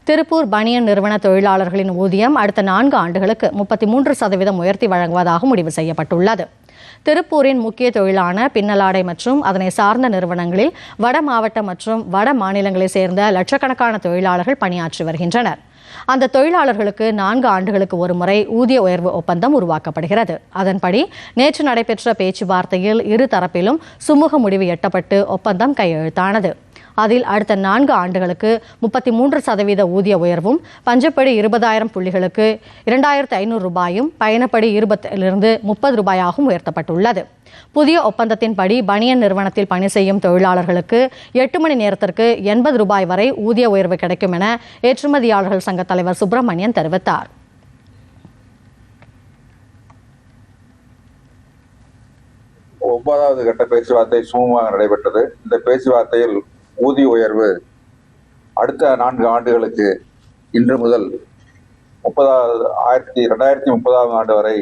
திருப்பூர் பனியன் நிறுவன தொழிலாளர்களின் ஊதியம் அடுத்த 4 ஆண்டுகளுக்கு 33% உயர்த்தி வழங்குவதாக முடிவு செய்யப்பட்டுள்ளது. திருப்பூரின் முக்கிய தொழிலான பின்னலாடை மற்றும் அதனை சார்ந்த நிறுவனங்களில் வட மாவட்ட மற்றும் வட மாநிலங்களைச் சேர்ந்த லட்சக்கணக்கான தொழிலாளர்கள் பணியாற்றி வருகின்றனர். அந்த தொழிலாளர்களுக்கு 4 ஆண்டுகளுக்கு ஒருமுறை ஊதிய உயர்வு ஒப்பந்தம் உருவாக்கப்படுகிறது. அதன்படி நேற்று நடைபெற்ற பேச்சுவார்த்தையில் இரு தரப்பிலும் சுமூக முடிவு எட்டப்பட்டு ஒப்பந்தம் கையெழுத்தானது. அதில் அடுத்த 4 ஆண்டுகளுக்கு 33% ஊதிய உயர்வும், பஞ்சப்படி 20,000 புள்ளிகளுக்கு 2,500 ரூபாயும், பயணப்படி 20 30 ரூபாயாகவும் உயர்த்தப்பட்டுள்ளது. புதிய ஒப்பந்தத்தின்படி பனியன் நிறுவனத்தில் பணி செய்யும் தொழிலாளர்களுக்கு 8 மணி நேரத்திற்கு 80 ரூபாய் வரை ஊதிய உயர்வு கிடைக்கும் என ஏற்றுமதியாளர்கள் சங்க தலைவர் சுப்பிரமணியன் தெரிவித்தார். ஒன்பதாவது கட்ட பேச்சுவார்த்தை சுமூகமாக நடைபெற்றது. இந்த பேச்சுவார்த்தையில் ஊதிய உயர்வு அடுத்த 4 ஆண்டுகளுக்கு இன்று முதல் 2030ஆம் ஆண்டு வரை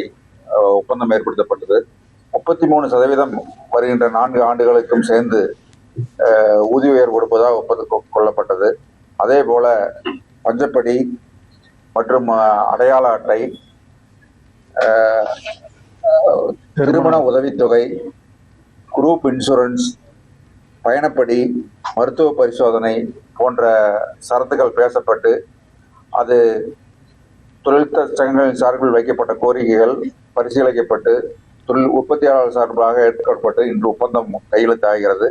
ஒப்பந்தம் ஏற்படுத்தப்பட்டது. 33% வருகின்ற 4 ஆண்டுகளுக்கும் சேர்ந்து ஊதிய உயர்வு கொடுப்பதாக ஒப்பந்தம் கொள்ளப்பட்டது. அதே போல பஞ்சப்படி மற்றும் அடையாள அட்டை, திருமண உதவித்தொகை, குரூப் இன்சூரன்ஸ், பயணப்படி, மருத்துவ பரிசோதனை போன்ற சரத்துகள் பேசப்பட்டு அது தொழில் சங்கங்களின் சார்பில் வைக்கப்பட்ட கோரிக்கைகள் பரிசீலிக்கப்பட்டு தொழில் உற்பத்தியாளர் சார்பாக ஏற்கப்பட்டு இன்று ஒப்பந்தம் கையெழுத்தாகிறது.